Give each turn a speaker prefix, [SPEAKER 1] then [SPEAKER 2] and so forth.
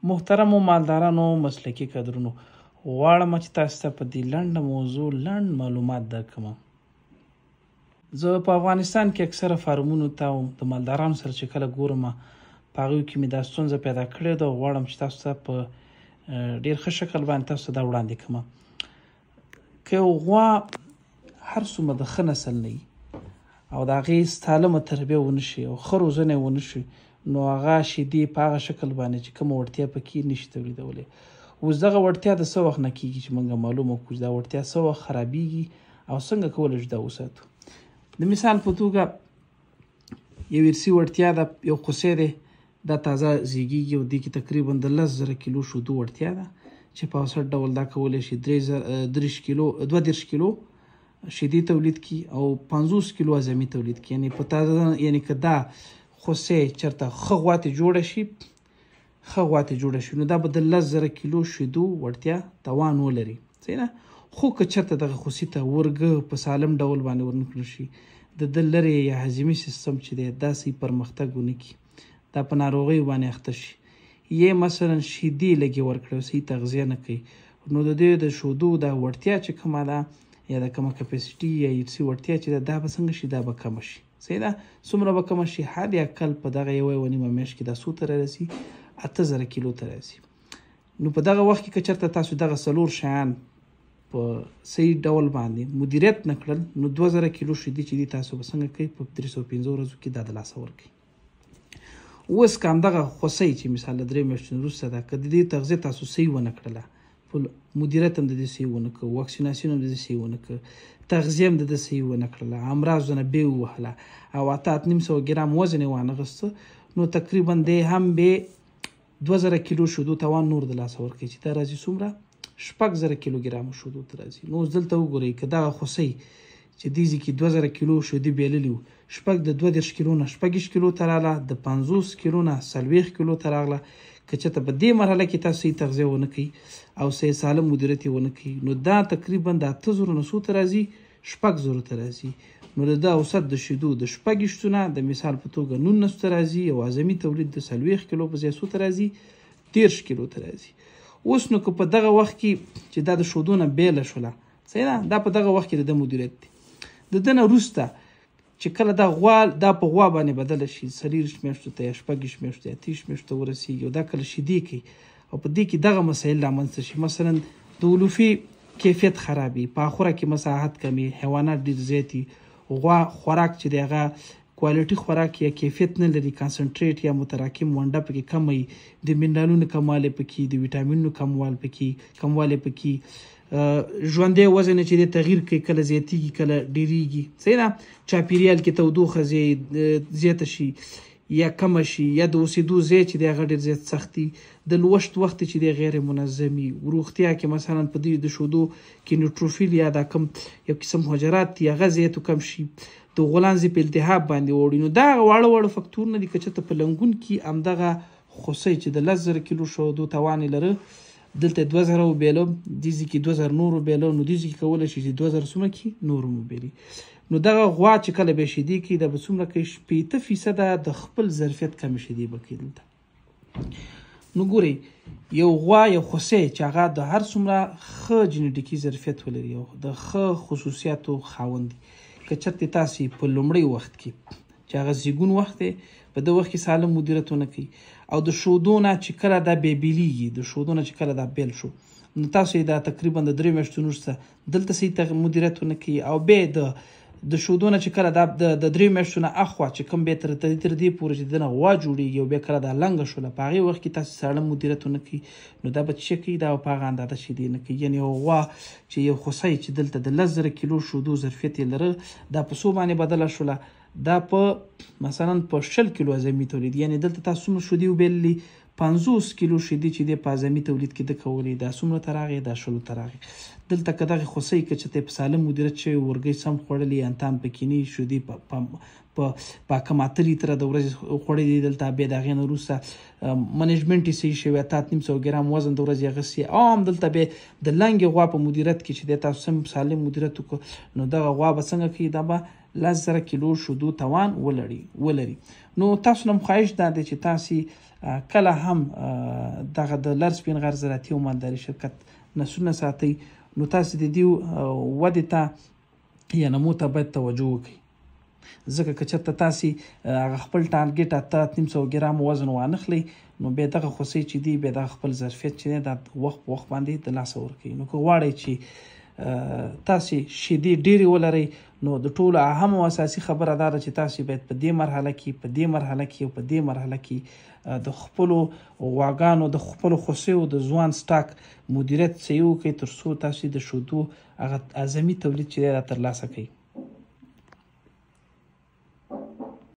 [SPEAKER 1] محترمو مالدارانو مسلکي کدرونو غواړم چې تاسو ته په دې لنډه موضوع لنډ معلومات درکړم. زه په افغانستان کې اکثره فارمونو ته او د مالدارانو سره چې کله ګورم په هغوی کې مې دا ستونزه پیدا کړې ده. غواړم چې تاسو ته په ډېر ښه شکل باندې تاسو ته دا وړاندې کړم. که یو غوا هر څومره د ښه نسل نه وي او د هغې سالمه تربیه ونه شي او ښه روزنه یې ونه شي، نو هغه شیدې په هغه شکل باندې چې کومه وړتیا پکې نشي تولیدولی. اوس دغه وړتیا د څه وخت نه کېږي چې موږ معلومه کړو چې دا وړتیا څه وخت خرابېږي او څنګه کولی شو دا وساتو. د مثال په توګه یو ارثي وړتیا ده، یو خوسی دی، دا تازه زیږېږي او دې کې تقریبا د 10,000 کیلو شیدو وړتیا ده چې په اوسط ډول دا کولی شي 32 کیلو شیدې تولید کړي او 50 کیلو اعظمي تولید کړي. یعنې په تازه یعنې که دا خوسی چېرته ښه غوا ترې جوړه شي نو دا به د 10,000 کیلو شیدو وړتیا توان ولري. صحیح نه؟ خو که چېرته دغه خوسي ته ورږه په سالم ډول باندې ورنکړل شي، د ده لرې یا هضمي سیستم چې دی دا صحیح پرمختګ ونه کړي، دا په ناروغیو باندې اخته شي، یا مثلا شیدې لږې ورکړي او صحیح تغذیه نه کوي، نو د دې د شیدو دا وړتیا چې کومه ده یا د کومه کپاسیټي یا ارثي وړتیا چې ده دا به څنګه شي، دا به کمه شي. صحیح ده؟ څومره به کمه شي؟ حد اقل په دغه یوه نیمه میاشت کې دا څو ته رارسي؟ 8,000 کیلو ته رارسي. نو په دغه وخت کې که چېرته تاسو دغه 4 شیان په صحیح ډول باندې مدیریت نه کړل، نو 2,000 کیلو شیدې چې دي تاسو به څنګه کوئ؟ په 350 ورځو کې دا د لاسه ورکوئ. اوس که همدغه خوسی چې مثال له 3 میاشتو وروسته ده، که د دې تغذیه تاسو صحیح ونه کړله، مدیریت هم د دې صحیح ونه کړه، واکسیناسیون هم د دې صحیح ونه کړه، تغذیه هم د ده صحیح ونه کړله، امراضو نه بې ووهله او 8-8.5 ګرام وزن یې وانغسته، نو تقریبا دی هم به 2,000 کیلو شیدو توان نور د لاسه ورکوي چې دا راځي څومره؟ 6,000 کیلو ګرامو شیدو ته راځي. نو اوس دلته وګورئ که دغه خوسی چې دې ځای کې 2,000 کیلو شیدې بېللي وو، شپږ د 32 کیلو نه 6 کیلو ته راغله، د 50 کیلو نه 40 کیلو ته راغله. که چېرته په دې مرحله کې تاسو صحیح تغذیه ونه کوئ او صحیح سالم مدیریت یې ونه کوئ، نو دا تقریبا د 8,000 نه څو ته راځي؟ 6,000 ته راځي. نو د ده اوسط د شیدو د 6 نه د مثال په توګه 19 ته راځي او اعظمي تولید د 40 کیلو په ځای څو ته راځي؟ 13 کیلو ته راځي. اوس نو که په دغه وخت کې چې دا د شیدو نه بېله شوله، صحیح ده؟ دا په دغه وخت کې د ده مدیریت دی. د ده نه وروسته چې کله دا غوا دا په غوا باندې بدله شي، 4 میاشتو ته یا 6 میاشتو یا 30 میاشتو ته ورسېږي او دا کله شیدې کوي او په دې کې دغه مسایل رامنځته شي، مثلا د علوفي کیفیت خرابي، په خوره کې مساحت کمي، حیوانات ډېر زیات وي، غوا خوراک چې دی هغه کوالټي خوراک یا کیفیت نه لري، کانسنټریټ یا متراکم ونډه پکې کمه وي، د منرالونو کموالی پکې، د ویټامینونو کموالی پکې، ژوندی وزن چې دی تغییر کوي، کله زیاتېږي کله ډېرېږي. صحیح ده؟ چاپېریال کې تودوخه زیاته شي یا کمه شي، یا د اوسېدو ځای چې دی هغه ډېر زیات سخت وي، د لوشت وخت چې دی غیر منظم وي، روغتیا کې مثلا په دې د شیدو کې نیوټروفیل یا دا کم یو قسم حجرات دي هغه زیات کم شي، د غولانځې په التهاب باندې وړي. نو دا واړه فکتورونه دي. که چېرته په لنګون کې همدغه خوسی چې د 10,000 کیلو شیدو توان یې لره، دلته 2,000 وبېله، دې ځای کې 2,000 نور وبېله، نو دې ځای کې کولی شي چې 2,000 څومره کړي؟ نور هم وبېلي. نو دغه غوا چې کله به شیدې کوي دا به څومره کوي؟ 80% د خپل ظرفیت کمې شیدې به کوي دلته. نو ګورئ یو غوا یو خوسی چې هغه د هر څومره ښه جینیټیکي ظرفیت ولري او د ښه خصوصیاتو خاوند دی، که چېرته تاسې په لومړی وخت کې چې هغه زیږون وخت دی په دې وخت کې سالم مدیریت ونه کوي او د شیدو نه چې کله دا بېلېږي، د شیدو نه چې کله دا بېل شو، نو تاسو یې دا تقریبا د 3 میاشتو وروسته دلته صحیح مدیریت ونه کوي او بیا د شیدو نه چې کله دا د 3 میاشتو نه اخوا چې کوم بیا تر دې پورې چې د نه غوا جوړېږي او بیا کله دا لنګه شوله، په هغې وخت کې تاسو سالم مدیریت ونه کوي، نو دا به څه کوي؟ دا به په هغه اندازه شیدې نه کوي. یعنې یو غوا چې یو خوسی چې دلته د 10,000 کیلو شیدو ظرفیت یې لره، دا په څو باندې بدله شوله؟ دا په مثلا په 60 کیلو اعظمي تولید. یعنې دلته تاسو څومره شیدې وبېللې؟ 50 کیلو شیدې چې دی په اعظمي تولید کې ده کولې، دا څومره ته راغی؟ دا 60 ته راغی. دلته که دغې خوسی که چېرته په سالم مدیریت شوی، ورګۍ سم خوړلې، انتان پکې نه وي، شیدې په کم 8 لیتره د ورځې خوړلې، دلته بیا د هغې نه وروسته منیجمنټ یې صحیح شوی، 8-8.5 ګرام وزن د ورځې اخیستی، او هم دلته بیا د لنګې غوا په مدیریت کې چې دی تاسو سم سالم مدیریت وکړو، نو دغه غوا به څنګه کوي؟ دا به 10,000 کیلو شیدو توان ولري. نو تاسو نه خواهش دا دی چې تاسې کله هم دغه د لر سپین غر زراعتي او مالداري شرکت نسلونه ساتئ نو تاسې د دې ودې ته یا نمو ته باید توجه وکړئ. ځکه که چېرته تاسې هغه خپل ټارګېټ 800 ګرام وزن وانخلئ نو بیا دغه خوسۍ چې دي بیا دغه خپل ظرفیت چې دی دا وخت په وخت باندې د لاسه ورکوي. نو که غواړئ چې تاسې شیدې ډېرې ولرئ نو د ټولو اهم او اساسي خبره دا ده چې تاسې باید په دې مرحله کې او په دې مرحله کې د خپلو غواګانو د خپلو خوسیو د ځوان سټاک مدیریت صحیح وکړئ تر څو تاسې د شیدو هغه اعظمي تولید چې دی را ترلاسه کړئ.